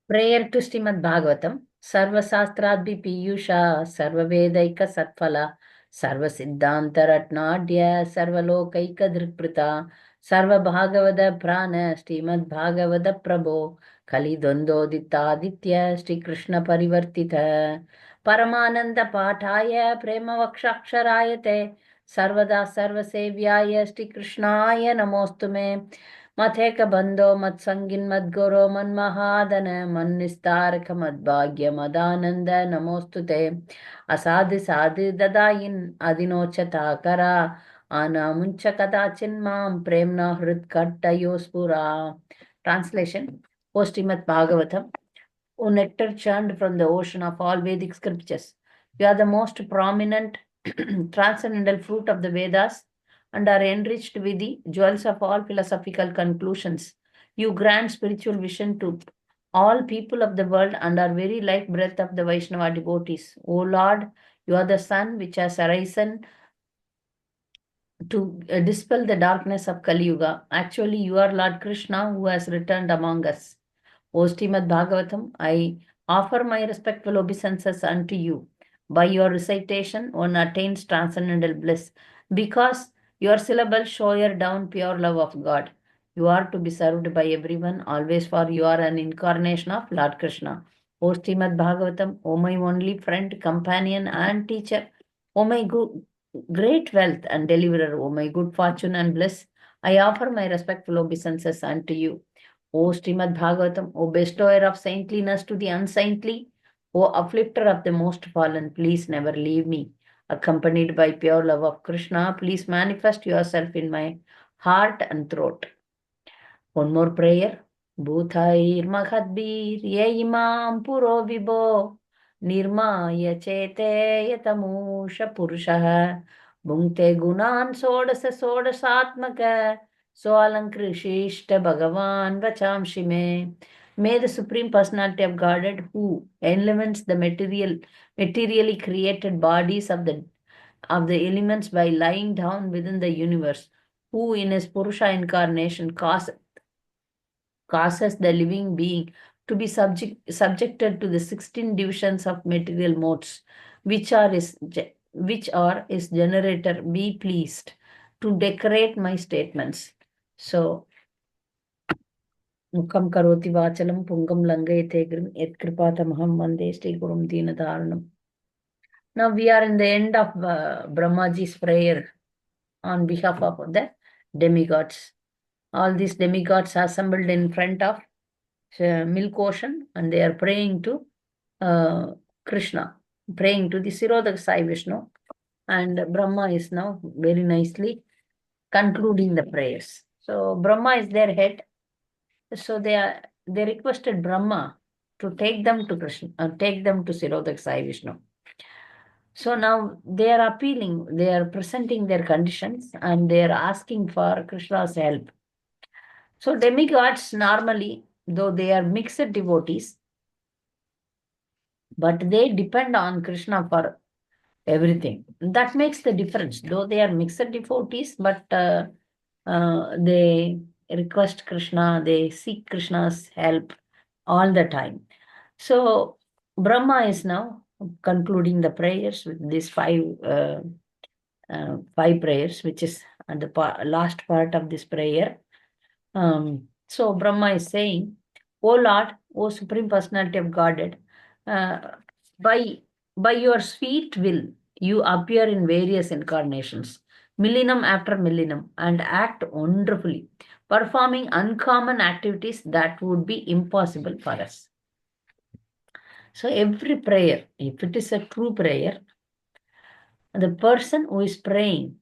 Prayer to Srimad Bhagavatam. Sarva Sastradhi Piyusha, Sarva Vedaika Satphala, Sarva Siddhanta Ratnadya, Sarva Lokaika Drikprita, Sarva Bhagavada Prana, Srimad Bhagavada Prabho, Kali Dvando Ditaditya, Shri Krishna Parivartita, Paramananda Pathaya, Prema Vakshaksharayate, Sarvada Sarva Sevyaya, Shri Krishnaya Namostume, मथेक बंदो मत संगिन मत गुरो मन महादन मन निस्तारक मत भाग्य मदानंद नमोस्तुते असाधि साधि ददाइन अधिनोचता करा आना मुंच कदाचिन माम प्रेमना हृद कट्टयो स्पुरा. Translation. O Srimad Bhagavatam, O nectar churned from the ocean of all Vedic scriptures, you are the most prominent transcendental fruit of the Vedas and are enriched with the jewels of all philosophical conclusions. You grant spiritual vision to all people of the world and are very life breath of the Vaishnava devotees. O Lord, you are the sun which has arisen to dispel the darkness of Kali Yuga. Actually, you are Lord Krishna who has returned among us. O Srimad Bhagavatam, I offer my respectful obeisances unto you. By your recitation, one attains transcendental bliss, because your syllables shower down pure love of God. You are to be served by everyone, always, for you are an incarnation of Lord Krishna. O Srimad Bhagavatam, O my only friend, companion, and teacher, O my great wealth and deliverer, O my good fortune and bliss, I offer my respectful obeisances unto you. O Srimad Bhagavatam, O bestower of saintliness to the unsaintly, O afflictor of the most fallen, please never leave me. Accompanied by pure love of Krishna, please manifest yourself in my heart and throat. One more prayer. Bhutair Mahadbir Yeimam Puro Vibho Nirmaya Chete Yatamusha Purushaha Bhungte Gunan Sodasa Sodasatmaka Soalankrisishta Bhagavan Vachamshi Me. May the Supreme Personality of Godhead, who enlighens the materially created bodies of the elements by lying down within the universe, who in his Purusha incarnation causes the living being to be subjected to the 16 divisions of material modes, which are his generator, be pleased to decorate my statements. So, Mukam karoti vachalam pungam langayate yatkripathamaham vande Sri Gurum Deenadharanam. Now we are in the end of Brahmaji's prayer on behalf of the demigods. All these demigods are assembled in front of milk ocean, and they are praying to Krishna, praying to the Sirodhak Sai Vishnu, and Brahma is now very nicely concluding the prayers. So Brahma is their head, so they requested Brahma to take them to Krishna, take them to Sirodhak Sai Vishnu. So now they are appealing, they are presenting their conditions, and they are asking for Krishna's help. So demigods normally, though they are mixed devotees, but they depend on Krishna for everything. That makes the difference. Though they are mixed devotees, but they request Krishna, they seek Krishna's help all the time. So Brahma is now concluding the prayers with these five prayers, which is the last part of this prayer. So Brahma is saying, O Lord, O Supreme Personality of Godhead, uh, by your sweet will, you appear in various incarnations, millennium after millennium, and act wonderfully, performing uncommon activities that would be impossible for us. So every prayer, if it is a true prayer, the person who is praying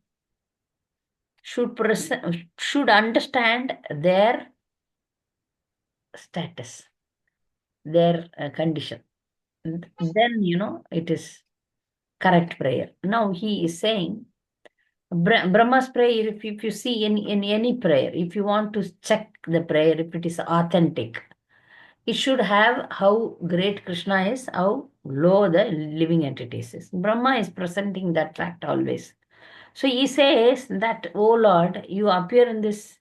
should understand their status, their condition. Then, it is correct prayer. Now he is saying, Brahma's prayer, if you see in any prayer, if you want to check the prayer, if it is authentic, it should have how great Krishna is, how low the living entities is. Brahma is presenting that fact always. So he says that, oh Lord, you appear in this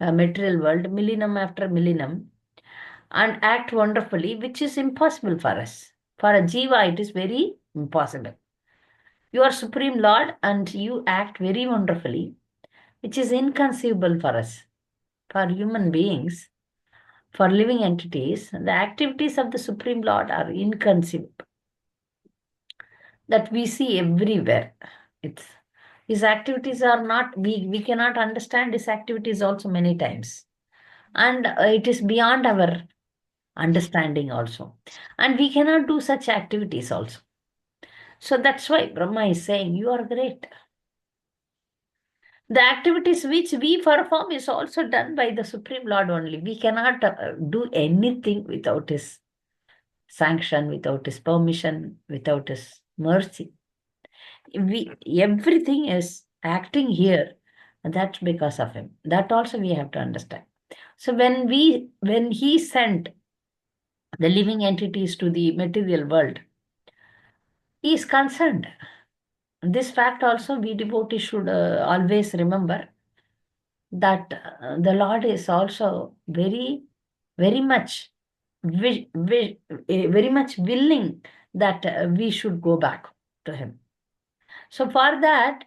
material world millennium after millennium, and act wonderfully, which is impossible for us. For a jiva, it is very impossible. You are Supreme Lord and you act very wonderfully, which is inconceivable for us. For human beings, for living entities, the activities of the Supreme Lord are inconceivable. That we see everywhere. It's his activities are not, we cannot understand his activities also many times. And it is beyond our understanding also. And we cannot do such activities also. So that's why Brahma is saying, you are great. The activities which we perform is also done by the Supreme Lord only. We cannot do anything without his sanction, without his permission, without his mercy. Everything is acting here, and that's because of him. That also we have to understand. So when he sent the living entities to the material world, he is concerned. This fact also we devotees should always remember that the Lord is also very much, very much willing that we should go back to him. So for that,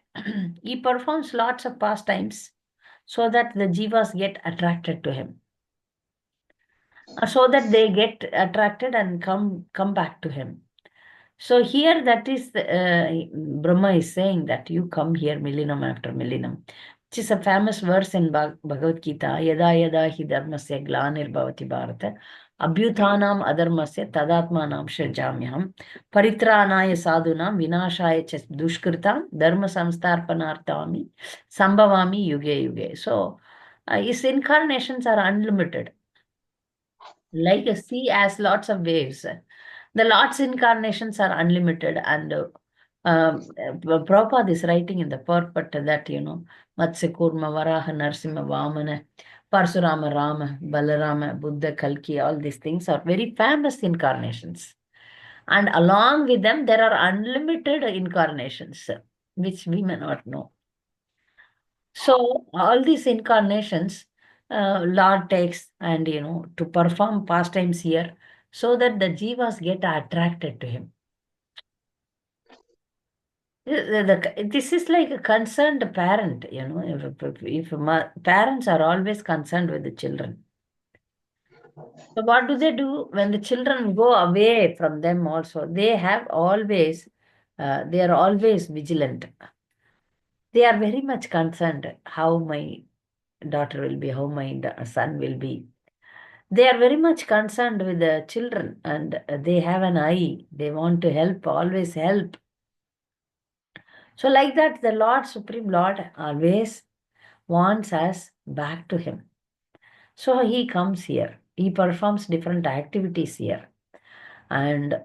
he performs lots of pastimes so that the jivas get attracted to him, so that they get attracted and come back to him. So here that is Brahma is saying that you come here millennium after millennium, which is a famous verse in Bhagavad Gita, Yada yada hi dharmasya glanir bharata, abhyuthanam adharmasya tadatmanam shrajamyaham, paritranaya sadhunam vinashaya ch dushkritam dharma samstarpanartami sambhavami yuge yuge. So his incarnations are unlimited. Like a sea has lots of waves. The Lord's incarnations are unlimited, and Prabhupada is writing in the purport that, Matsya Kurma, Varaha, Narsimha, Vamana, Parsurama, Rama, Balarama, Buddha, Kalki, all these things are very famous incarnations. And along with them, there are unlimited incarnations, which we may not know. So all these incarnations, Lord takes and to perform pastimes here, so that the jivas get attracted to him. This is like a concerned parent, if parents are always concerned with the children. So what do they do when the children go away from them also? They are always vigilant. They are very much concerned how my daughter will be, how my son will be. They are very much concerned with the children, and they have an eye. They want to help, always help. So like that, the Lord, Supreme Lord, always wants us back to him. So he comes here. He performs different activities here. And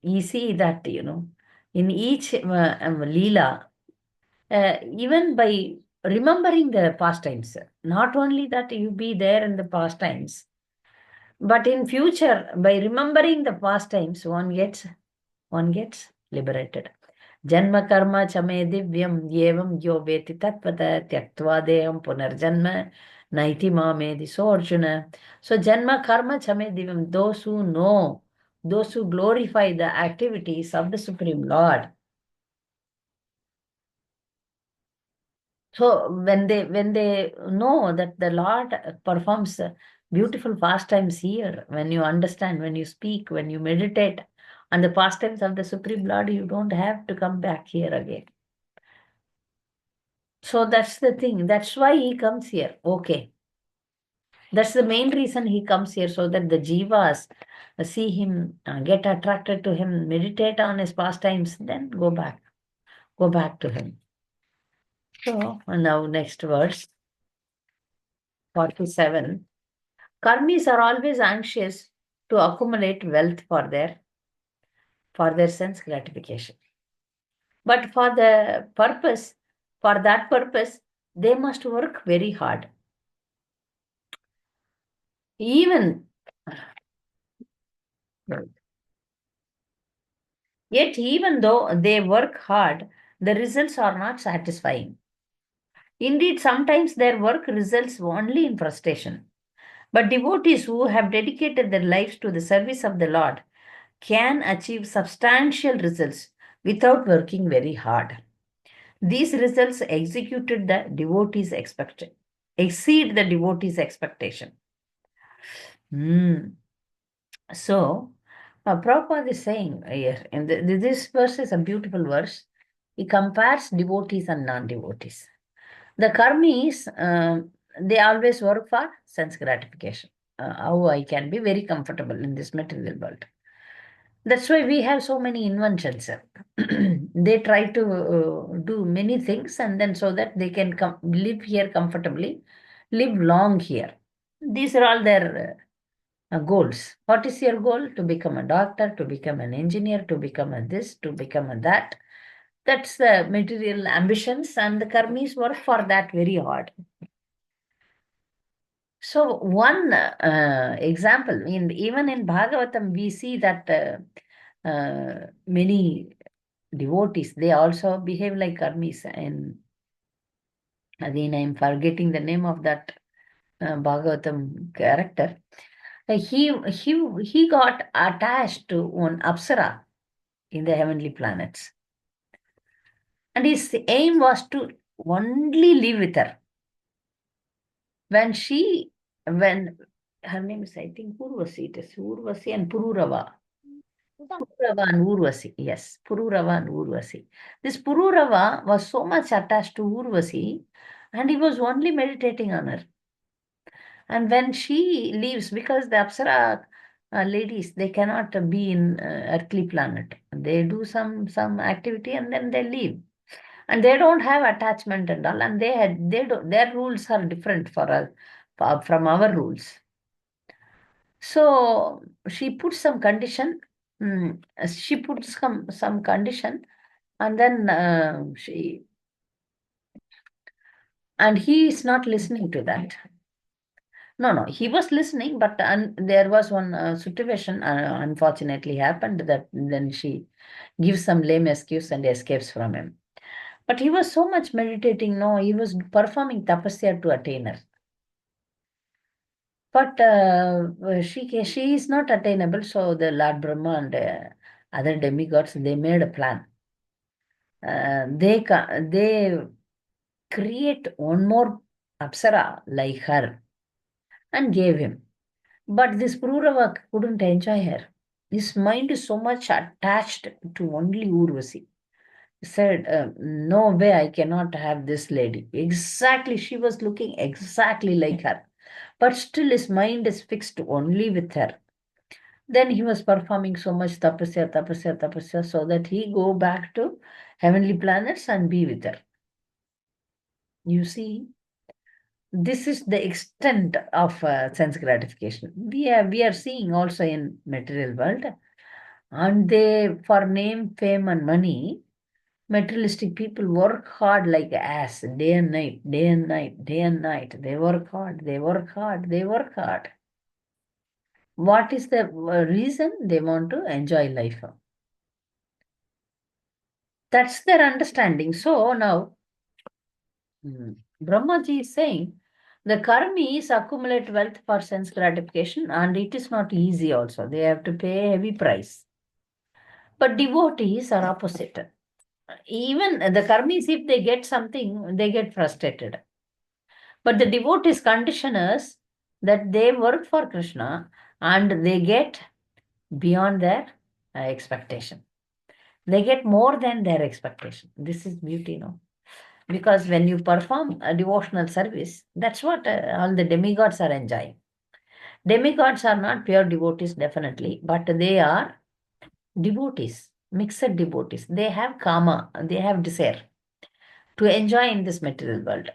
you see that, in each Leela, even by remembering the pastimes, not only that you be there in the pastimes, but in future, by remembering the pastimes, one gets liberated. Janma karma chame divyam yevam yo veti tattvata tyaktva deham punarjanma naiti mamedi. So Arjuna. So janma karma chame divyam, those who know, those who glorify the activities of the Supreme Lord. So when they know that the Lord performs beautiful pastimes here, when you understand, when you speak, when you meditate on the pastimes of the Supreme Lord, you don't have to come back here again. So that's the thing. That's why he comes here. Okay. That's the main reason he comes here, so that the jivas see him, get attracted to him, meditate on his pastimes, then go back. Go back to him. So now next verse, 47. Karmis are always anxious to accumulate wealth for their sense gratification. But for that purpose, they must work very hard. Even Yet, even though they work hard, the results are not satisfying. Indeed, sometimes their work results only in frustration. But devotees who have dedicated their lives to the service of the Lord can achieve substantial results without working very hard. These results executed the devotees' expectation, exceed the devotees' expectation. Hmm. So, Prabhupada is saying here, and this verse is a beautiful verse. He compares devotees and non-devotees. The karmis, they always work for sense gratification. How I can be very comfortable in this material world. That's why we have so many inventions. They try to do many things and then so that they can live here comfortably, live long here. These are all their goals. What is your goal? To become a doctor, to become an engineer, to become a this, to become a that. That's the material ambitions, and the karmis work for that very hard. So one example, even in Bhagavatam, we see that many devotees, they also behave like karmis. And again, I'm forgetting the name of that Bhagavatam character. He got attached to one Apsara in the heavenly planets. And his aim was to only live with her. When her name is, I think, Urvasi, it is Urvasi and Pururava. Pururava and Urvasi, yes, Pururava and Urvasi. This Pururava was so much attached to Urvasi and he was only meditating on her. And when she leaves, because the Apsara ladies, they cannot be in earthly planet. They do some activity and then they leave. And they don't have attachment and all, and their rules are different for us from our rules. So she put some condition. She put some condition, and then he is not listening to that. No, he was listening, but there was one situation unfortunately happened that then she gives some lame excuse and escapes from him. But he was so much meditating, no, he was performing tapasya to attain her. But she is not attainable, so the Lord Brahma and other demigods, they made a plan. They create one more Apsara like her and gave him. But this Pururava couldn't enjoy her. His mind is so much attached to only Urvasi. He said, no way, I cannot have this lady. Exactly, she was looking exactly like her. But still his mind is fixed only with her. Then he was performing so much tapasya, tapasya, tapasya, so that he go back to heavenly planets and be with her. You see, this is the extent of sense gratification. We are seeing also in material world, and they for name, fame, and money, materialistic people work hard like ass, day and night, day and night, day and night. They work hard, they work hard, they work hard. What is the reason? They want to enjoy life. That's their understanding. So now, Brahmaji is saying the karmis accumulate wealth for sense gratification, and it is not easy also. They have to pay a heavy price. But devotees are opposite. Even the karmis, if they get something, they get frustrated. But the devotees condition is that they work for Krishna and they get beyond their expectation. They get more than their expectation. This is beauty, no? Because when you perform a devotional service, that's what all the demigods are enjoying. Demigods are not pure devotees, definitely, but they are devotees, mixed devotees. They have karma, they have desire to enjoy in this material world.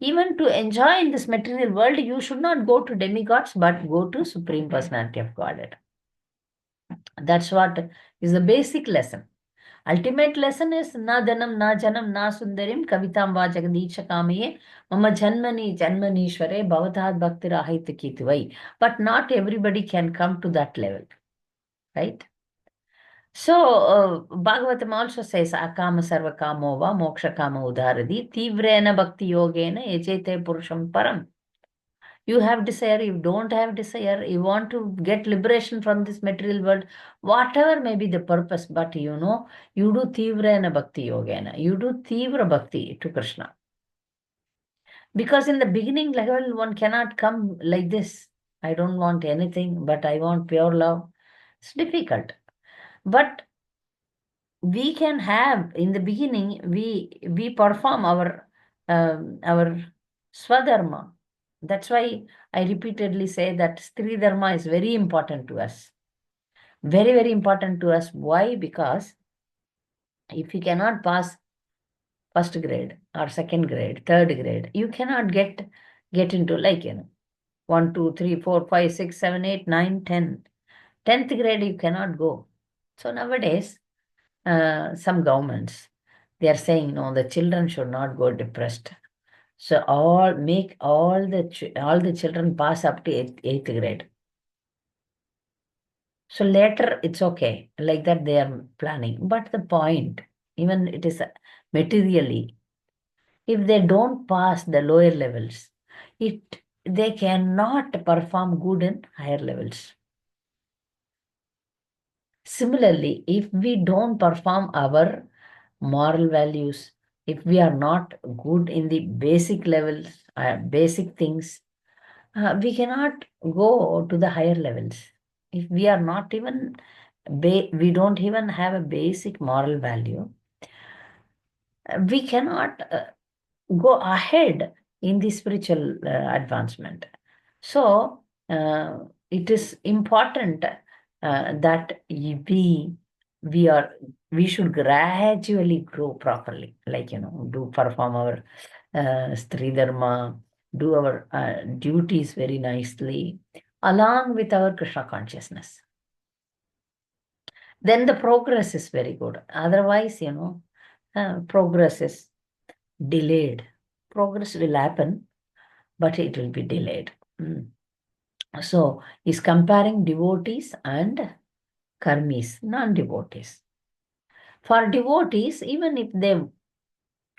Even to enjoy in this material world, you should not go to demigods, but go to Supreme Personality of Godhead. That's what is the basic lesson. Ultimate lesson is na dhanam, na janam, na sundarim, kavitam va jagadicha kamaye, mama janmani janmanishware, bhavatad bhakti rahit kitvai. But not everybody can come to that level, right? So, Bhagavatam also says, akama sarva kamo va moksha kama udharadi, tivrena bhakti yogena ejete purusham param. You have desire, you don't have desire, you want to get liberation from this material world, whatever may be the purpose, but you do tivrana bhakti yogena, you do tivra bhakti to Krishna. Because in the beginning level, one cannot come like this. I don't want anything, but I want pure love. It's difficult. But we can have in the beginning, we perform our swadharma. That's why I repeatedly say that Stri Dharma is very important to us. Very, very important to us. Why? Because if you cannot pass first grade or second grade, third grade, you cannot get into 1, 2, 3, 4, 5, 6, 7, 8, 9, 10. 10th grade you cannot go. So nowadays, some governments, they are saying no, the children should not go depressed. So make all the children pass up to eighth grade. So later it's okay, like that they are planning. But the point, even it is materially, if they don't pass the lower levels, they cannot perform good in higher levels. Similarly, if we don't perform our moral values, if we are not good in the basic levels, basic things, we cannot go to the higher levels. If we are not even, we don't even have a basic moral value, we cannot go ahead in the spiritual advancement. So it is important that we are we should gradually grow properly, do perform our Stri Dharma, do our duties very nicely, along with our Krishna consciousness. Then the progress is very good. Otherwise, progress is delayed. Progress will happen, but it will be delayed. So, he's comparing devotees and karmis, non-devotees. For devotees, even if they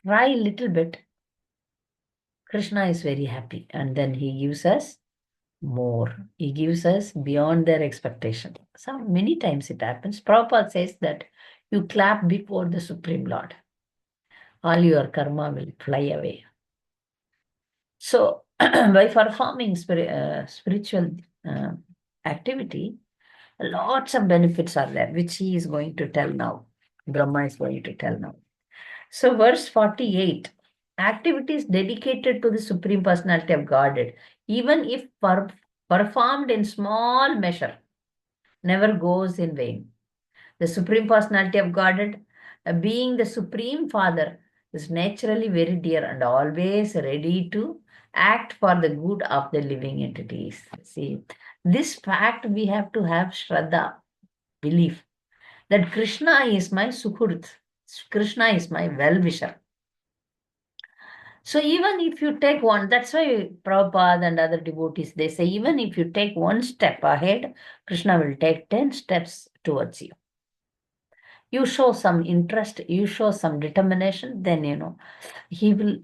try a little bit, Krishna is very happy, and then he gives us more. He gives us beyond their expectation. So many times it happens. Prabhupada says that you clap before the Supreme Lord, all your karma will fly away. So, by performing spiritual activity, lots of benefits are there, which he is going to tell now. Brahma is going to tell now. So, verse 48, activities dedicated to the Supreme Personality of Godhead, even if performed in small measure, never goes in vain. The Supreme Personality of Godhead, being the Supreme Father, is naturally very dear and always ready to act for the good of the living entities. See, this fact we have to have Shraddha, belief, that Krishna is my Sukhurt, Krishna is my well-wisher. So even if you take one, that's why Prabhupada and other devotees, they say, even if you take one step ahead, Krishna will take 10 steps towards you. You show some interest, you show some determination, then he will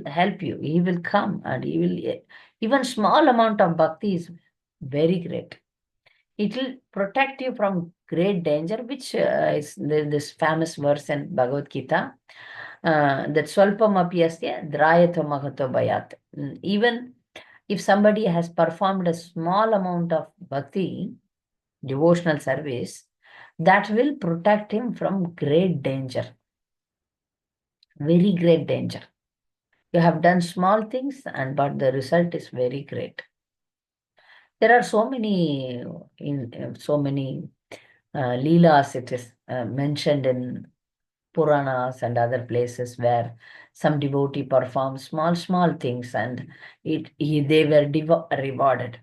help you. He will come and he will, even small amount of bhakti is very great. It will protect you from great danger, which is this famous verse in Bhagavad Gita, that swalpam apyasya drayato mahato bhayat. Even if somebody has performed a small amount of bhakti, devotional service, that will protect him from great danger, very great danger. You have done small things, but the result is very great. There are so many leelas. It is mentioned in Puranas and other places where some devotee performs small things, and they were rewarded.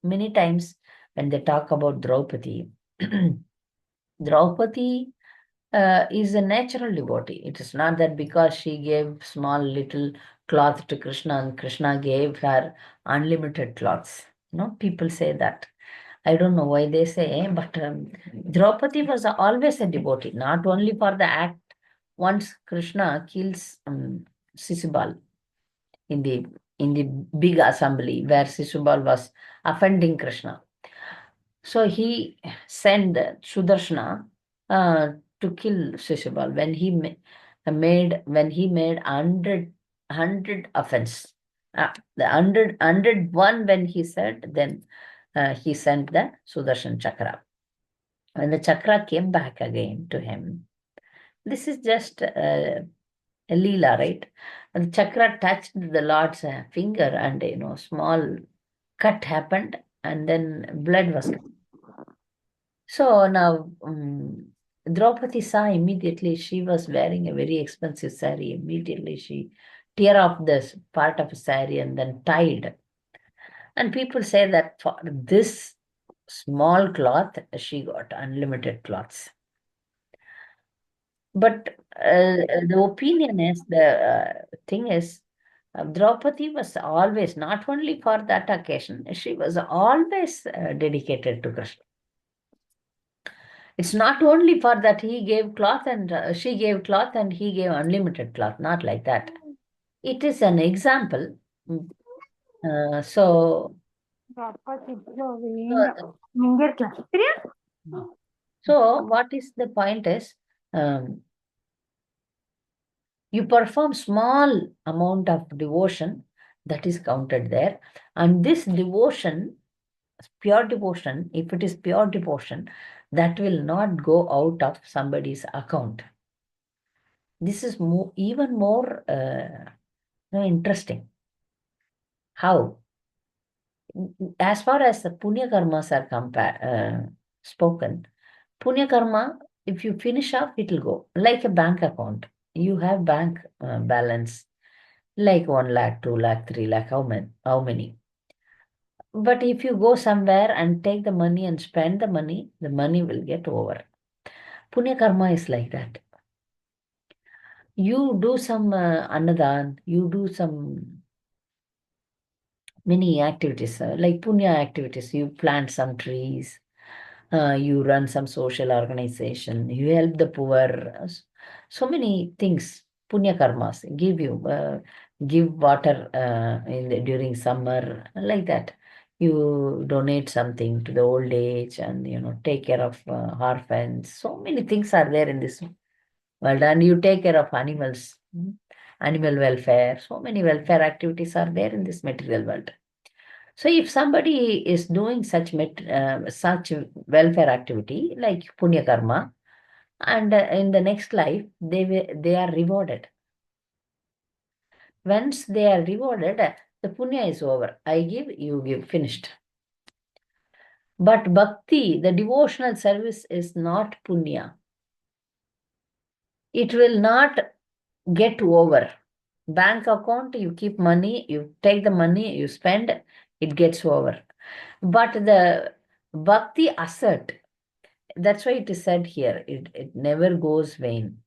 Many times when they talk about Draupadi, Draupadi is a natural devotee. It is not that because she gave small little cloth to Krishna and Krishna gave her unlimited cloths. No, people say that. I don't know why they say, but Draupadi was always a devotee, not only for the act once Krishna kills Sisibal in the in the big assembly where Shishubal was offending Krishna. So he sent Sudarshana to kill Shishubal when he made 100 offense. The 101 when he said, then he sent the Sudarshan Chakra. When the chakra came back again to him, this is just a leela, right? And the chakra touched the Lord's finger, and small cut happened, and then blood was. So now Draupadi saw immediately she was wearing a very expensive sari. Immediately she tear off this part of a sari and then tied. And people say that for this small cloth, she got unlimited cloths. But the opinion is, the thing is, Draupadi was always, not only for that occasion, she was always dedicated to Krishna. It's not only for that he gave cloth and she gave cloth and he gave unlimited cloth, not like that. It is an example. So, what is the point is, you perform small amount of devotion, that is counted there. And this devotion, pure devotion, if it is pure devotion, that will not go out of somebody's account. This is even more interesting. How? As far as the punya karmas are spoken, punya karma, if you finish up, it will go like a bank account. You have bank balance like 1 lakh, 2 lakh, 3 lakh, how many? How many? But if you go somewhere and take the money and spend the money will get over. Punya karma is like that. You do some annadan, you do some many activities, like punya activities. You plant some trees, you run some social organization, you help the poor. So many things, punya karmas, give water during summer, like that. You donate something to the old age and, take care of orphans. So many things are there in this world. And you take care of animals, animal welfare. So many welfare activities are there in this material world. So if somebody is doing such welfare activity like punya karma, and in the next life they are rewarded. Once they are rewarded, the punya is over. I give, you give, finished. But bhakti, the devotional service, is not punya. It will not get over. Bank account, you keep money, you take the money, you spend, it gets over. But the bhakti asset, that's why it is said here, it never goes vain.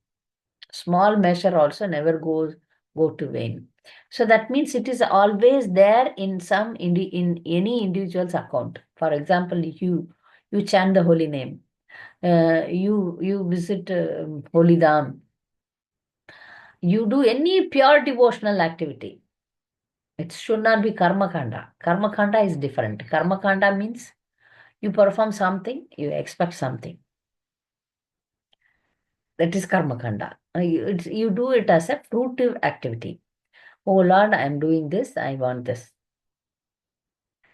Small measure also never go to vain. So that means it is always there in in any individual's account. For example, you chant the holy name, you visit holy dham, you do any pure devotional activity. It should not be karma kanda. Karma kanda is different. Karma kanda means you perform something, you expect something. That is karma kanda. You do it as a fruitive activity. Oh Lord, I am doing this, I want this.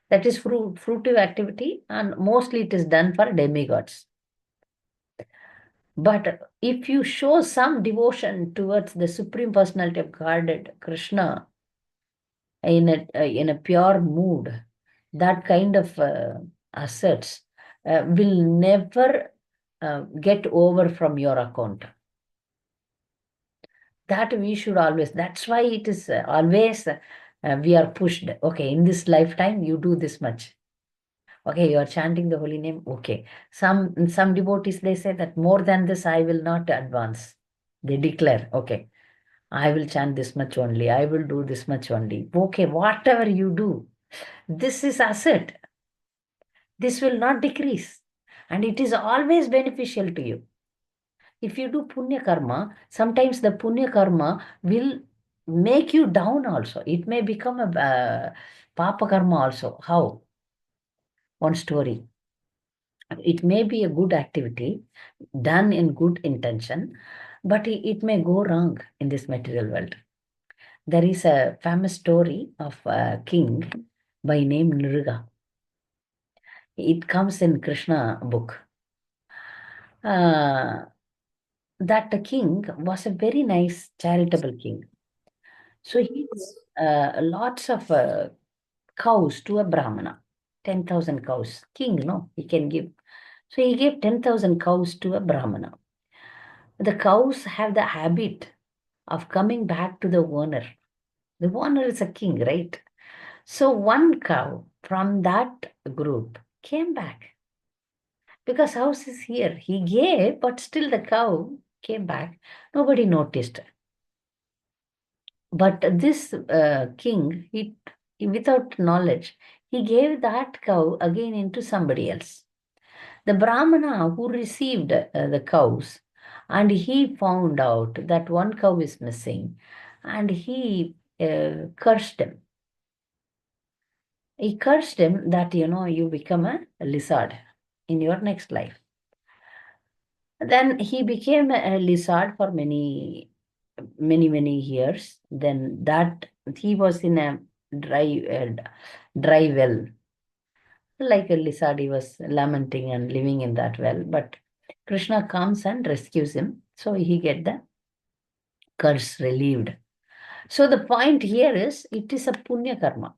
That is fruitive activity, and mostly it is done for demigods. But if you show some devotion towards the Supreme Personality of Godhead, Krishna, in a pure mood, that kind of assets will never get over from your account. That we should always, that's why it is always we are pushed. Okay, in this lifetime, you do this much. Okay, you are chanting the holy name. Okay. Some devotees, they say that more than this, I will not advance. They declare, okay, I will chant this much only. I will do this much only. Okay, whatever you do, this is asset. This will not decrease. And it is always beneficial to you. If you do punya karma, sometimes the punya karma will make you down also. It may become a papa karma also. How? One story. It may be a good activity done in good intention, but it may go wrong in this material world. There is a famous story of a king by name Nruga. It comes in Krishna book. Uh, that the king was a very nice charitable king. So he lots of cows to a Brahmana, 10,000 cows. King, no, he can give. So he gave 10,000 cows to a Brahmana. The cows have the habit of coming back to the owner. The owner is a king, right? So one cow from that group came back because house is here. He gave, but still the cow came back. Nobody noticed. But this king, without knowledge, he gave that cow again into somebody else. The Brahmana who received the cows, and he found out that one cow is missing, and he cursed him. He cursed him that, you become a lizard in your next life. Then he became a lizard for many years. Then that he was in a dry well, like a lizard. He was lamenting and living in that well. But Krishna comes and rescues him, so he get the curse relieved. So the point here is it is a punya karma.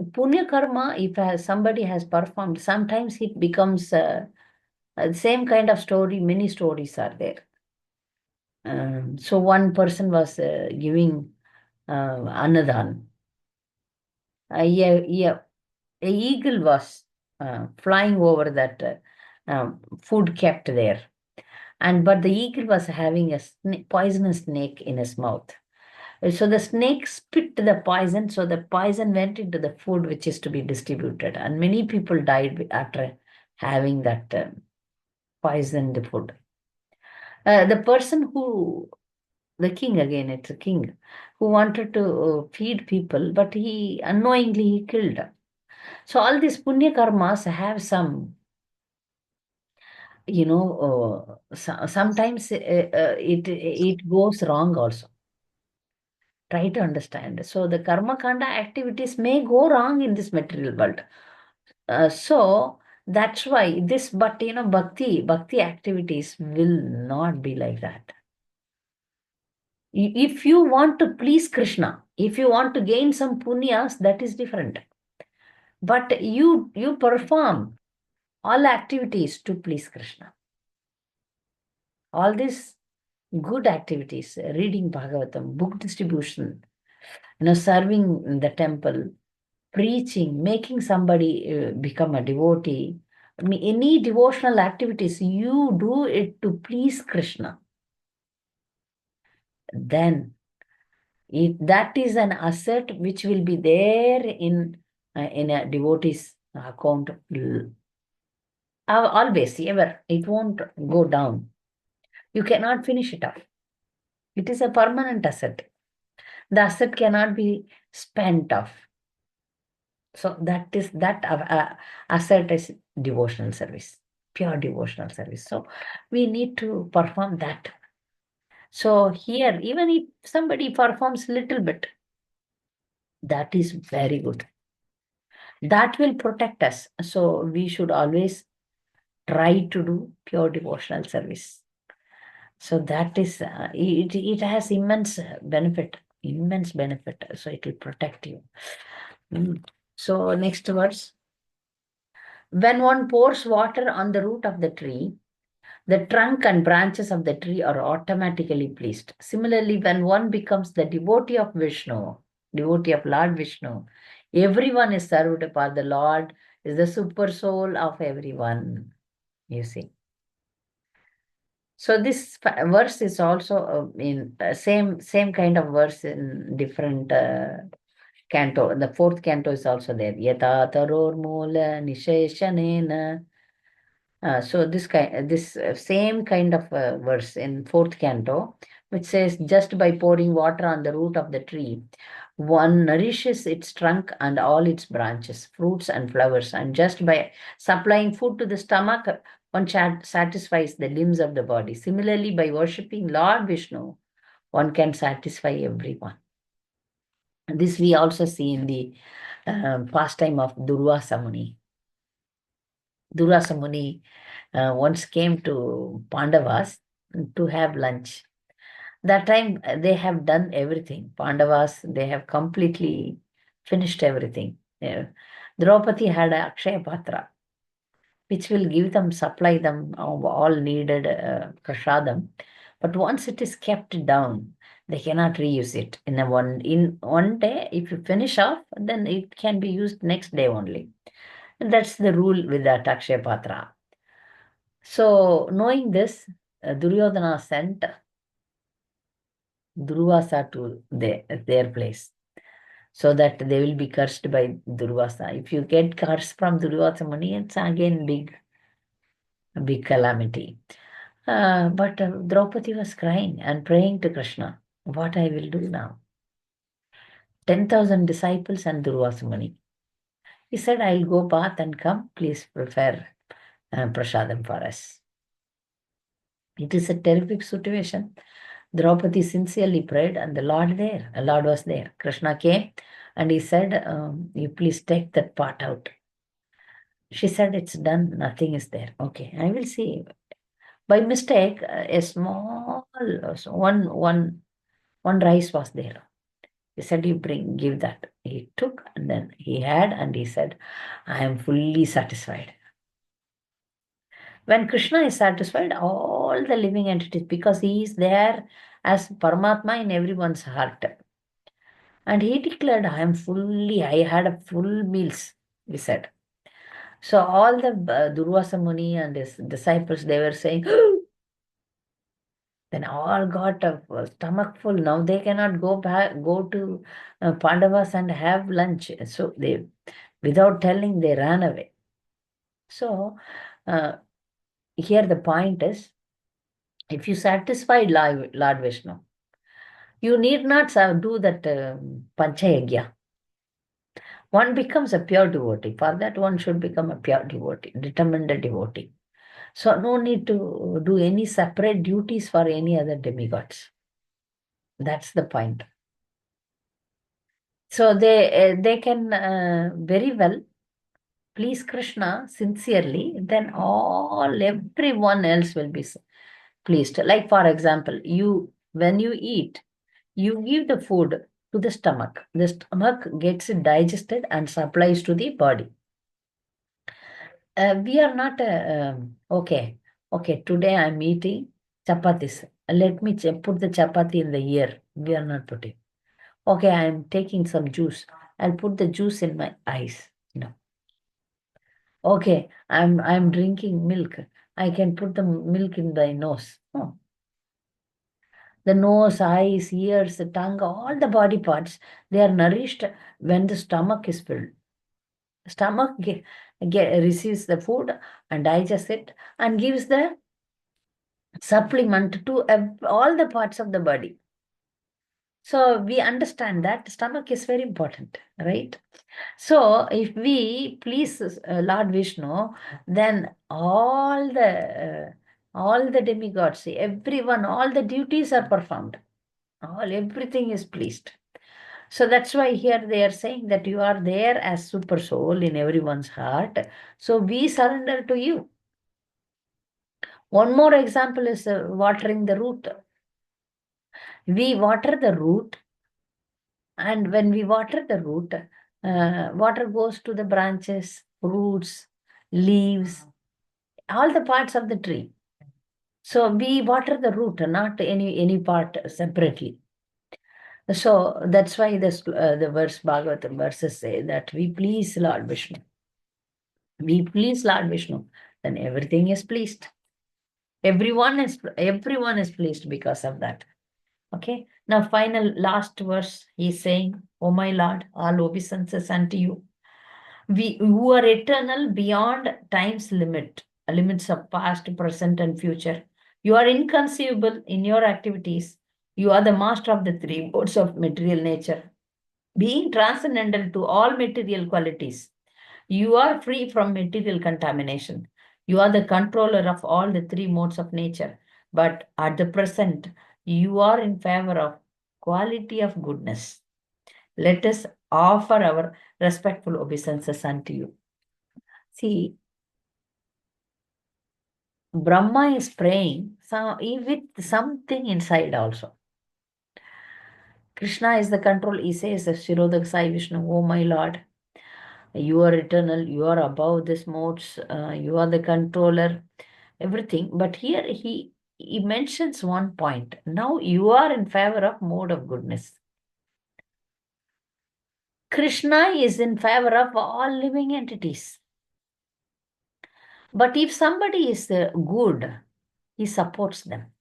Punya karma, if somebody has performed, sometimes it becomes same kind of story. Many stories are there. So one person was giving Anadan. Yeah, a eagle was flying over that food kept there, but the eagle was having a poisonous snake in his mouth. So the snake spit the poison, so the poison went into the food which is to be distributed, and many people died after having that poisoned food. The person who the king again, it's a king who wanted to feed people, but he unknowingly he killed. So all these punya karmas have some, sometimes it goes wrong also. Try to understand. So the karma kanda activities may go wrong in this material world. So that's why this, but bhakti activities will not be like that. If you want to please Krishna, if you want to gain some punyas, that is different. But you perform all activities to please Krishna. All these good activities, reading Bhagavatam, book distribution, serving in the temple, preaching, making somebody become a devotee. I mean, any devotional activities, you do it to please Krishna. Then that is an asset which will be there in a devotee's account always, ever. It won't go down. You cannot finish it off. It is a permanent asset. The asset cannot be spent off. So that asset is devotional service, pure devotional service. So we need to perform that. So here, even if somebody performs little bit, that is very good. That will protect us. So we should always try to do pure devotional service. So that is, it has immense benefit. So it will protect you. So next verse. When one pours water on the root of the tree, the trunk and branches of the tree are automatically pleased. Similarly, when one becomes the devotee of Vishnu, devotee of Lord Vishnu, everyone is served by the Lord, is the super soul of everyone, you see. So this verse is also in same kind of verse in different canto. The fourth canto is also there. Yata taror mula nisheshanena. So this same kind of verse in fourth canto. which says, just by pouring water on the root of the tree, one nourishes its trunk and all its branches, fruits and flowers. And just by supplying food to the stomach, one satisfies the limbs of the body. Similarly, by worshipping Lord Vishnu, one can satisfy everyone. And this we also see in the pastime of Durvasa Muni. Durvasa Muni once came to Pandavas to have lunch. That time they have done everything. Pandavas, they have completely finished everything. Draupadi had a Akshaya Patra, which will give them, supply them of all needed prasadam. But once it is kept down, they cannot reuse it in one day. If you finish off, then it can be used next day only. And that's the rule with that Akshaya Patra. So knowing this, Duryodhana sent Durvasa to their place, so that they will be cursed by Durvasa. If you get cursed from Durvasa Muni, it's again big calamity. But Draupadi was crying and praying to Krishna, what I will do now? 10,000 disciples and Durvasa Muni. He said, I'll go bath and come, please prepare prasadam for us. It is a terrific situation. Draupadi sincerely prayed, and the Lord was there. Krishna came and he said, you please take that part out. She said, it's done, nothing is there. Okay, I will see. By mistake, a small one rice was there. He said, you give that. He took and then he had, and he said, I am fully satisfied. When Krishna is satisfied, all the living entities, because he is there as Paramatma in everyone's heart. And he declared, I had a full meals, he said. So all the Durvasa Muni and his disciples, they were saying, then all got a stomach full. Now they cannot go to Pandavas and have lunch. So they, without telling, they ran away. So here the point is, if you satisfy Lord Vishnu, you need not do that Panchayagya. One becomes a pure devotee. For that, one should become a pure devotee, determined devotee. So no need to do any separate duties for any other demigods. That's the point. So they can very well please Krishna sincerely, then everyone else will be pleased. Like for example, when you eat, you give the food to the stomach. The stomach gets it digested and supplies to the body. We are not okay. Today I'm eating chapatis. Let me put the chapati in the ear. We are not putting. Okay, I'm taking some juice. I'll put the juice in my eyes. No. Okay, I'm drinking milk. I can put the milk in the nose. Oh. The nose, eyes, ears, the tongue, all the body parts, they are nourished when the stomach is filled. Stomach receives the food and digests it and gives the supplement to all the parts of the body. So we understand that stomach is very important, right? So if we please Lord Vishnu, then all the demigods, everyone, all the duties are performed. Everything is pleased. So that's why here they are saying that you are there as super soul in everyone's heart. So we surrender to you. One more example is watering the root. We water the root, and when we water the root, water goes to the branches, roots, leaves, all the parts of the tree. So we water the root, not any part separately. So that's why the verse Bhagavatam verses say that we please Lord Vishnu. We please Lord Vishnu, then everything is pleased. Everyone is pleased because of that. Okay. Now, last verse, he's saying, "O my Lord, all obeisances unto you. Who are eternal beyond time's limits of past, present, and future. You are inconceivable in your activities. You are the master of the three modes of material nature, being transcendental to all material qualities. You are free from material contamination. You are the controller of all the three modes of nature. But at the present, you are in favor of quality of goodness. Let us offer our respectful obeisances unto you. See, Brahma is praying with something inside also. Krishna is the control. He says, Shirodak Sai Vishnu, oh my Lord, you are eternal, you are above this modes, you are the controller, everything. But here he mentions one point. Now you are in favor of mode of goodness. Krishna is in favor of all living entities. But if somebody is good, he supports them.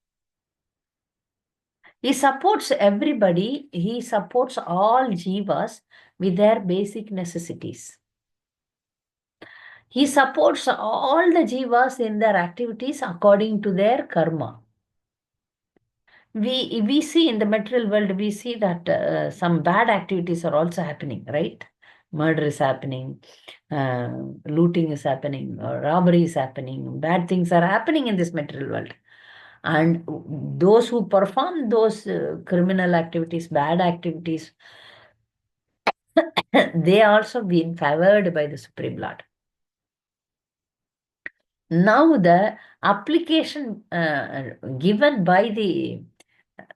He supports everybody. He supports all jivas with their basic necessities. He supports all the jivas in their activities according to their karma. We see in the material world, we see that some bad activities are also happening, right? Murder is happening, looting is happening, robbery is happening, bad things are happening in this material world. And those who perform those criminal activities, bad activities, they also been favored by the Supreme Lord. Now the application given by the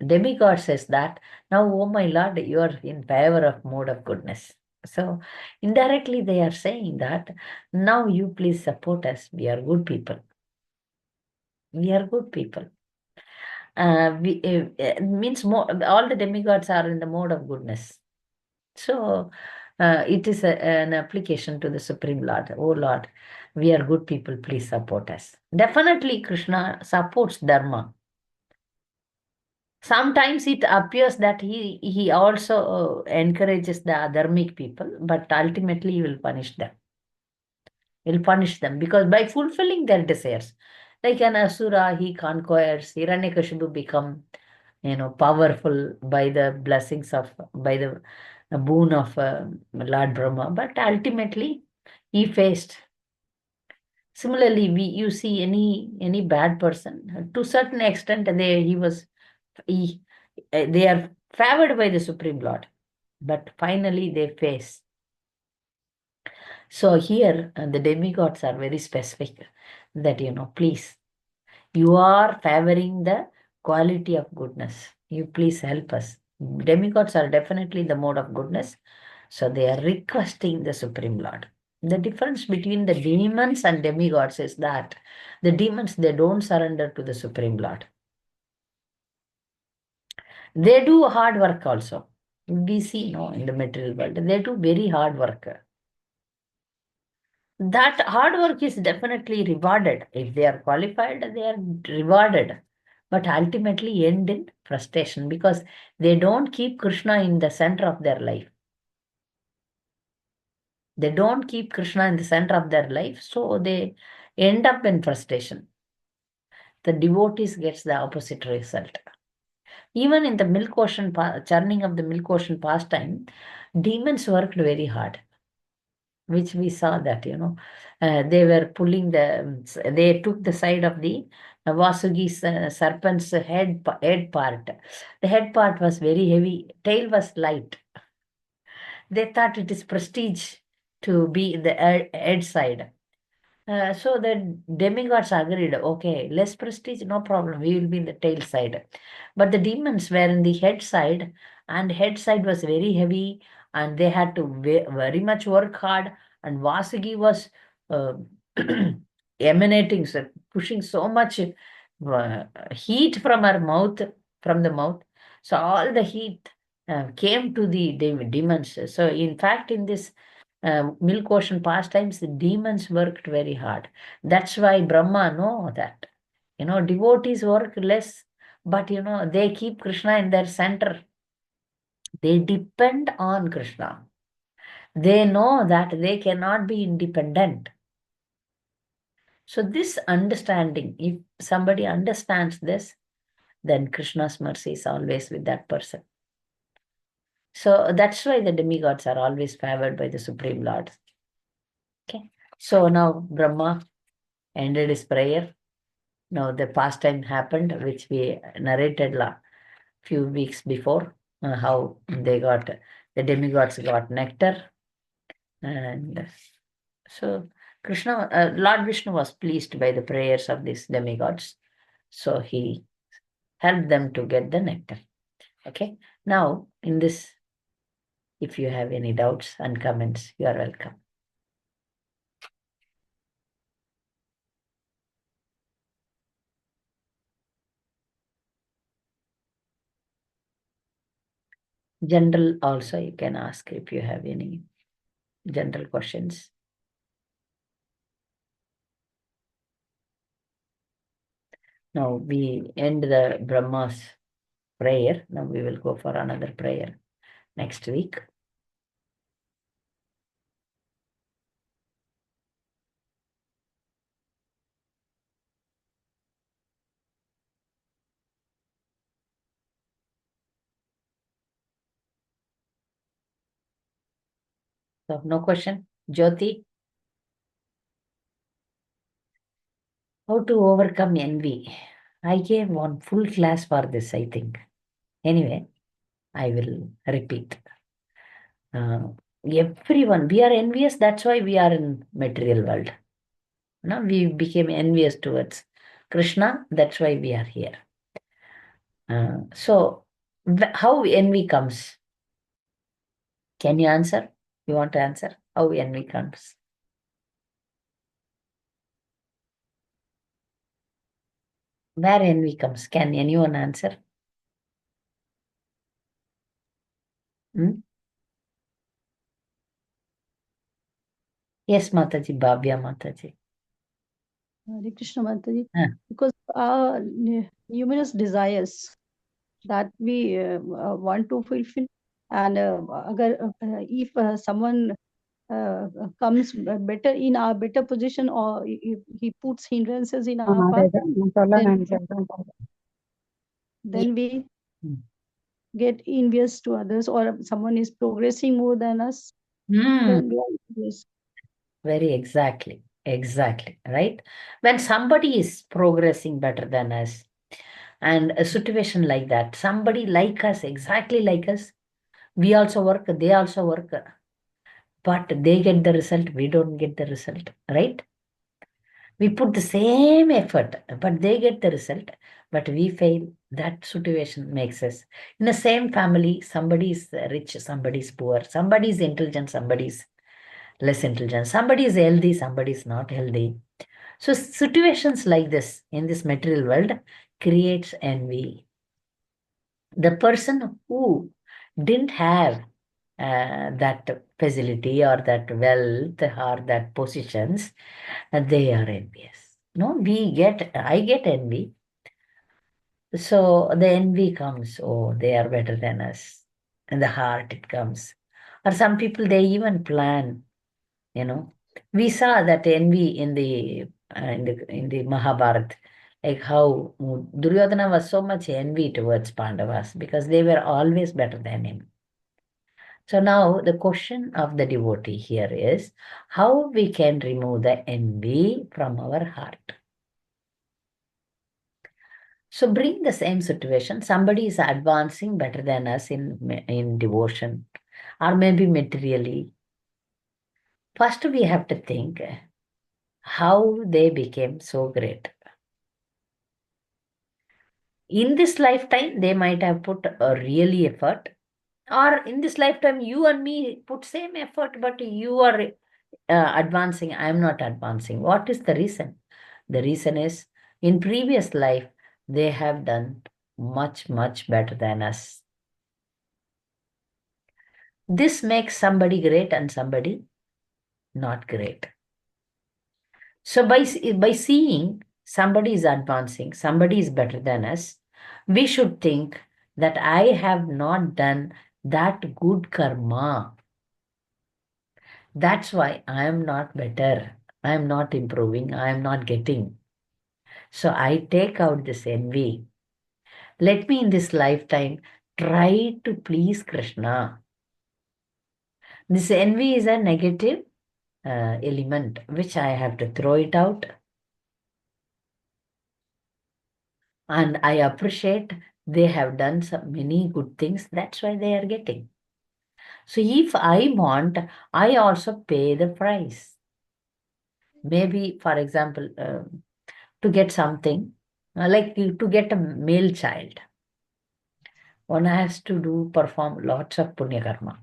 demigod says that, now, oh my Lord, you are in favor of mode of goodness. So indirectly they are saying that, now you please support us. We are good people. We are good people. Means more, all the demigods are in the mode of goodness. So it is an application to the Supreme Lord. Oh Lord, we are good people. Please support us. Definitely, Krishna supports Dharma. Sometimes it appears that he also encourages the dharmic people, but ultimately he will punish them. He will punish them because by fulfilling their desires, like an asura, he conquers. Hiranyakashipu become, powerful by the blessings of, by the boon of Lord Brahma. But ultimately, he faced. Similarly, you see any bad person to certain extent, he, they are favored by the Supreme Lord, but finally they face. So here the demigods are very specific that, please, you are favoring the quality of goodness. You please help us. Demigods are definitely the mode of goodness. So they are requesting the Supreme Lord. The difference between the demons and demigods is that the demons, they don't surrender to the Supreme Lord. They do hard work also. We see, in the material world, they do very hard work. That hard work is definitely rewarded. If they are qualified, they are rewarded. But ultimately end in frustration because they don't keep Krishna in the center of their life. They don't keep Krishna in the center of their life, so they end up in frustration. The devotees gets the opposite result. Even in the milk ocean, churning of the milk ocean pastime, demons worked very hard, which we saw that, they were pulling they took the side of the Vasugi's serpent's head part. The head part was very heavy, tail was light. They thought it is prestige to be the head side. So the demigods agreed, okay, less prestige, no problem, we will be in the tail side. But the demons were in the head side, and head side was very heavy, and they had to very much work hard. And Vasugi was uh, emanating, so pushing so much heat from her mouth, from the mouth. So all the heat came to the demons. So in fact, in this milk ocean pastimes, the demons worked very hard. That's why Brahma know that. Devotees work less, but they keep Krishna in their center. They depend on Krishna. They know that they cannot be independent. So this understanding, if somebody understands this, then Krishna's mercy is always with that person. So that's why the demigods are always favored by the Supreme Lord. Okay. So now Brahma ended his prayer. Now the pastime happened, which we narrated few weeks before, how the demigods got nectar. And so Lord Vishnu was pleased by the prayers of these demigods. So he helped them to get the nectar. Okay. Now in this, if you have any doubts and comments, you are welcome. General also you can ask if you have any general questions. Now we end the Brahma's prayer. Now we will go for another prayer next week. So no question. Jyoti, how to overcome envy? I gave one full class for this, I think. Anyway, I will repeat. Everyone, we are envious. That's why we are in material world. Now we became envious towards Krishna. That's why we are here. So how envy comes? Can you answer? You want to answer? How envy comes? Where envy comes? Can anyone answer? Hmm? Yes, Mataji, Bhavya Mataji. Hare Krishna Mataji, Huh. because numerous desires that we want to fulfill, and if someone comes better in our better position, or if he puts hindrances in our path, then we Hmm. get envious to others, or someone is progressing more than us, then we are envious. Very exactly. Exactly. Right? When somebody is progressing better than us, and a situation like that, somebody like us, exactly like us, we also work, they also work, but they get the result, we don't get the result, right? We put the same effort, but they get the result, but we fail. That situation makes us. In the same family, somebody is rich, somebody is poor, somebody is intelligent, somebody is less intelligent, somebody is healthy, somebody is not healthy. So situations like this in this material world creates envy. The person who didn't have that facility or that wealth or that positions, they are envious. No, I get envy. So the envy comes, oh, they are better than us. In the heart it comes. Or some people, they even plan, you know. We saw that envy in the Mahabharata, like how Duryodhana was so much envy towards Pandavas because they were always better than him. So now the question of the devotee here is how we can remove the envy from our heart. So bring the same situation. Somebody is advancing better than us in devotion or maybe materially. First, we have to think how they became so great. In this lifetime, they might have put a really effort, or in this lifetime, you and me put same effort, but you are advancing. I am not advancing. What is the reason? The reason is in previous life, they have done much, much better than us. This makes somebody great and somebody not great. So by seeing somebody is advancing, somebody is better than us, we should think that I have not done that good karma. That's why I am not better. I am not improving. I am not getting. So I take out this envy Let me in this lifetime try to please Krishna. This envy is a negative element, which I have to throw it out. And I appreciate they have done some many good things. That's why they are getting. So if I want, I also pay the price. Maybe, for example, to get something, to get a male child, one has to perform lots of punya karma.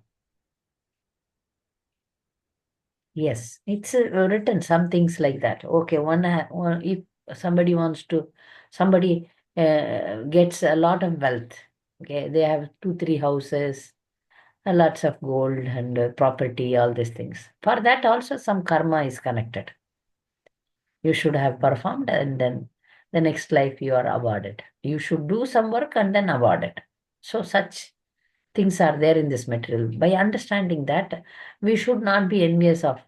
Yes, it's written some things like that. Okay, if somebody wants to, somebody gets a lot of wealth. Okay, they have 2, 3 houses, lots of gold and property, all these things. For that also some karma is connected. You should have performed, and then the next life you are awarded. You should do some work and then awarded. So such things are there in this material. By understanding that, we should not be envious of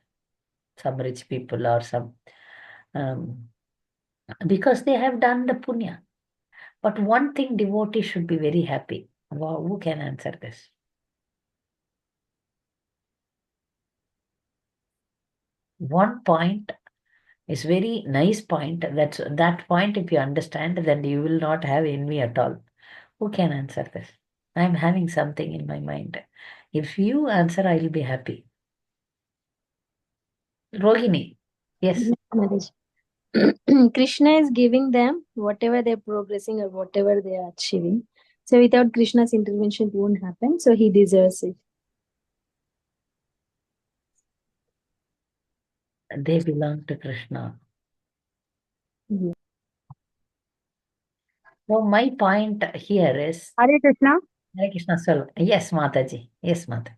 some rich people or some um, because they have done the punya. But one thing, devotee should be very happy. Wow, who can answer this? One point is very nice point. That point, if you understand, then you will not have envy at all. Who can answer this? I'm having something in my mind. If you answer, I will be happy. Rohini, yes. Mataji. Krishna is giving them whatever they're progressing or whatever they are achieving. So without Krishna's intervention, it won't happen. So he deserves it. They belong to Krishna. Yeah. So my point here is Hare Krishna. Hare Krishna Sal. Yes, Mataji. Yes, Mataji.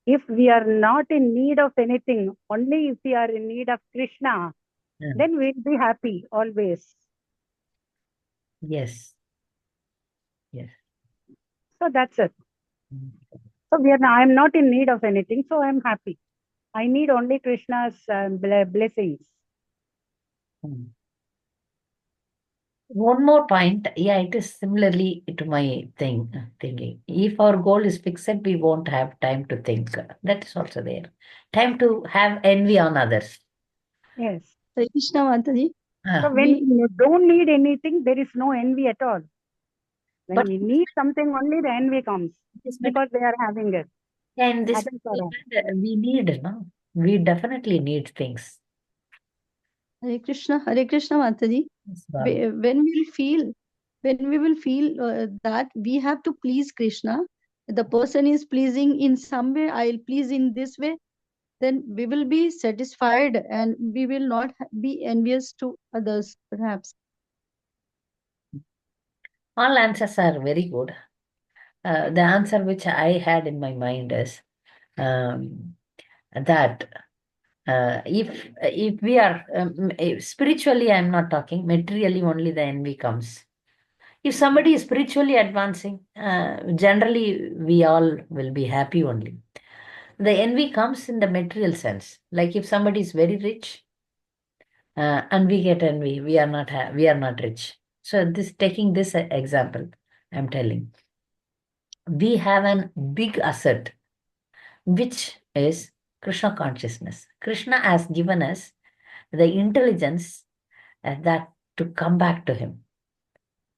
If we are not in need of anything, only if we are in need of Krishna, Yeah. then we'll be happy always. Yes. Yes. So that's it. Mm. So I'm not in need of anything, so I'm happy. I need only Krishna's blessings. Mm. One more point. Yeah, it is similarly to my thinking. If our goal is fixed, we won't have time to think. That is also there. Time to have envy on others. Yes. Hare Krishna Mataji. So Ah, when you don't need anything, there is no envy at all. When but we need something, only the envy comes this because they are having it. yeah, in this Others are having. we need, no? We definitely need things. Hare Krishna Mataji. Yes, Baba. When we will feel that we have to please Krishna, the person is pleasing in some way, I'll please in this way, then we will be satisfied and we will not be envious to others, perhaps. All answers are very good. The answer which I had in my mind is that if we are spiritually, I'm not talking materially, only the envy comes. If somebody is spiritually advancing, generally we all will be happy only. The envy comes in the material sense. Like if somebody is very rich and we get envy, we are not rich. So this taking this example, I'm telling, we have a big asset, which is Krishna consciousness. Krishna has given us the intelligence that to come back to him,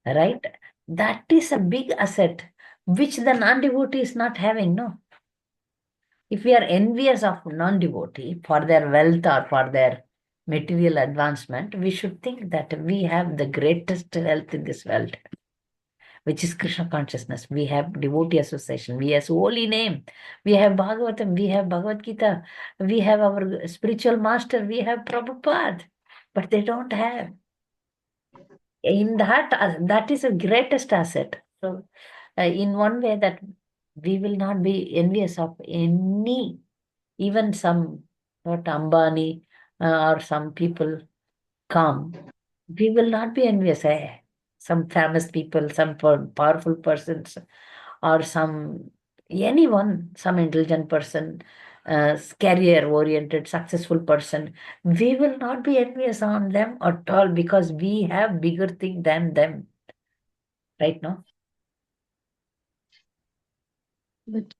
right? That is a big asset which the non-devotee is not having, no? If we are envious of non-devotee for their wealth or for their material advancement, we should think that we have the greatest wealth in this world, which is Krishna consciousness. We have devotee association, we have holy name, we have Bhagavatam, we have Bhagavad Gita, we have our spiritual master, we have Prabhupada, but they don't have. In that, that is the greatest asset. So, in one way that we will not be envious of any, even some, what Ambani or some people come, we will not be envious. Some famous people, some powerful persons, or anyone, some intelligent person, career oriented, successful person, we will not be envious on them at all because we have bigger thing than them. Right now? But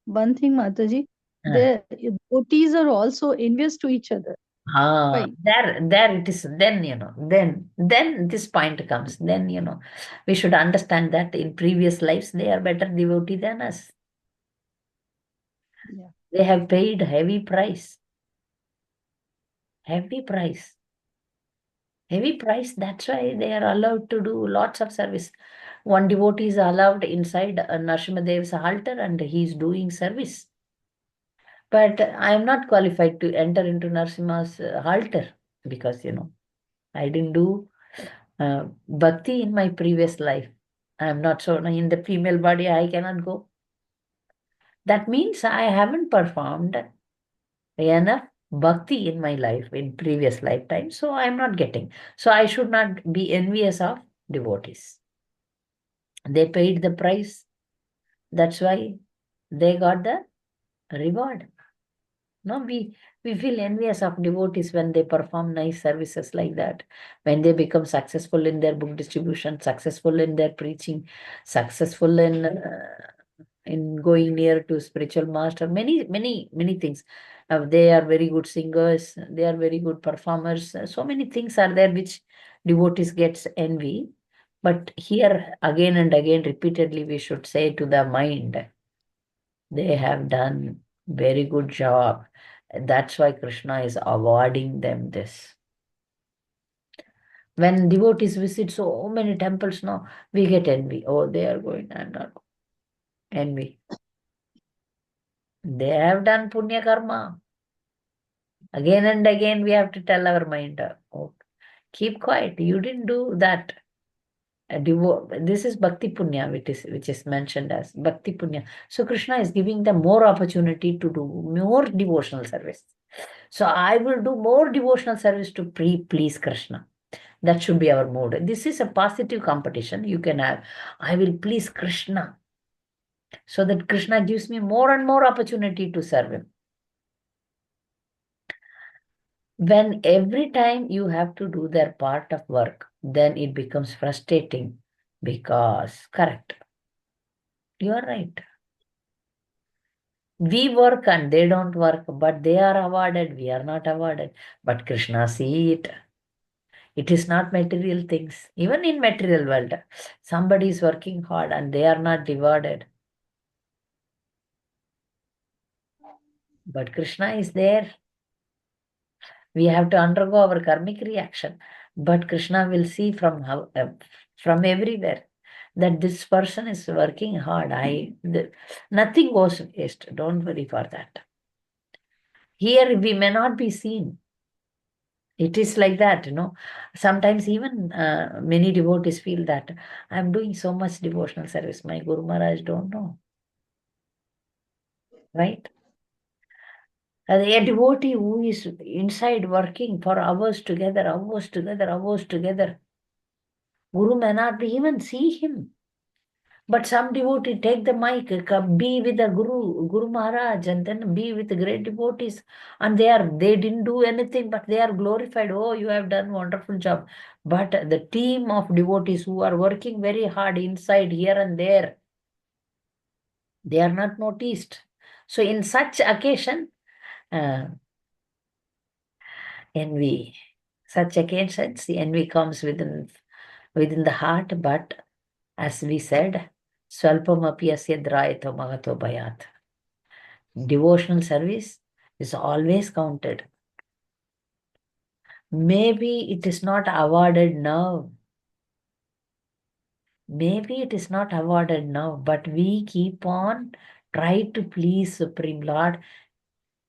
one thing, Mataji, Uh, the devotees are also envious to each other. Why? there it is. Then, then this point comes. Then, we should understand that in previous lives, they are better devotee than us. Yeah. They have paid heavy price. Heavy price. Heavy price. That's why they are allowed to do lots of service. One devotee is allowed inside Narasimhadev's altar and he is doing service. But I am not qualified to enter into Narasimha's altar because, I didn't do bhakti in my previous life. I am not so in the female body, I cannot go. That means I haven't performed enough bhakti in my life in previous lifetime, so I am not getting. So I should not be envious of devotees. They paid the price. That's why they got the reward. No, we feel envious of devotees when they perform nice services like that, when they become successful in their book distribution, successful in their preaching, successful in going near to spiritual master, many things. They are very good singers, they are very good performers. So many things are there which devotees gets envy. But here again and again, repeatedly, we should say to the mind, they have done very good job. That's why Krishna is awarding them this. When devotees visit so many temples now, we get envy. Oh, they are going, I'm not going. Envy. They have done punya karma. Again and again, we have to tell our mind, oh, keep quiet. You didn't do that. This is bhakti punya, which is mentioned as bhakti punya. So Krishna is giving them more opportunity to do more devotional service. So I will do more devotional service to please Krishna. That should be our mood. This is a positive competition you can have. I will please Krishna so that Krishna gives me more and more opportunity to serve him. When every time you have to do their part of work, then it becomes frustrating because, correct, you are right. We work and they don't work, but they are awarded, we are not awarded. But Krishna see it. It is not material things. Even in material world, somebody is working hard and they are not rewarded. But Krishna is there. We have to undergo our karmic reaction. But Krishna will see from everywhere that this person is working hard. Nothing goes waste. Don't worry for that. Here we may not be seen. It is like that, Sometimes even many devotees feel that I'm doing so much devotional service. My Guru Maharaj don't know. Right? A devotee who is inside working for hours together, Guru may not even see him. But some devotee take the mic, be with the Guru Maharaj, and then be with the great devotees. And they didn't do anything, but they are glorified. Oh, you have done wonderful job. But the team of devotees who are working very hard inside here and there, they are not noticed. So in such occasion, envy, such occasions, the envy comes within the heart, but as we said, Swalpamapi asya drayato magato bhayat. Devotional service is always counted. Maybe it is not awarded now. Maybe it is not awarded now, but we keep on try to please Supreme Lord.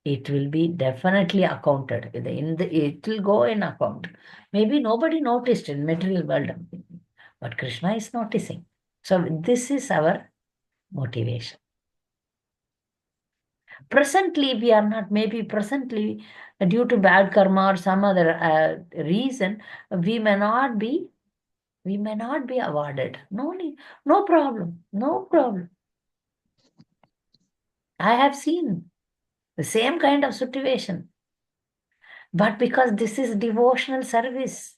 It will be definitely accounted. It will go in account. Maybe nobody noticed in material world, but Krishna is noticing. So this is our motivation. Presently, we are not, maybe presently, due to bad karma or some other reason, we may not be awarded. No need, no problem, no problem. I have seen the same kind of situation. But because this is devotional service,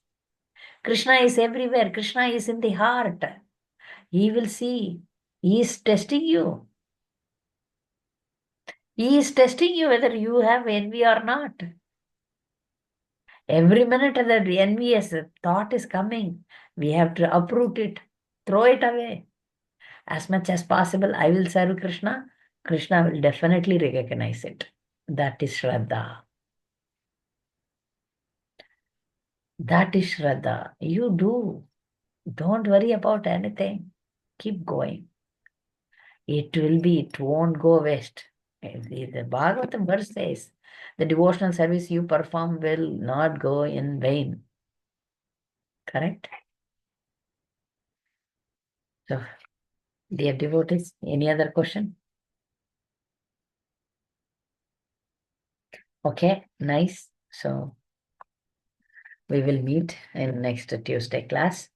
Krishna is everywhere. Krishna is in the heart. He will see. He is testing you. He is testing you whether you have envy or not. Every minute the envious thought is coming. We have to uproot it, throw it away. As much as possible, I will serve Krishna. Krishna will definitely recognize it. That is Shraddha. That is Shraddha. You do. Don't worry about anything. Keep going. It won't go waste. The Bhagavatam verse says, the devotional service you perform will not go in vain. Correct? So, dear devotees, any other question? Okay, nice. So, we will meet in next Tuesday class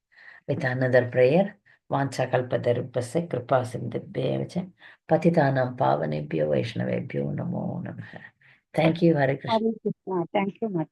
with another prayer. Vanchakalpatarupasya kripa sindhibhyev cha patitanam pavanebhyo vaishnavebhyo namo namaha. Thank you, Hare Krishna. Hare Krishna. Thank you, Mata.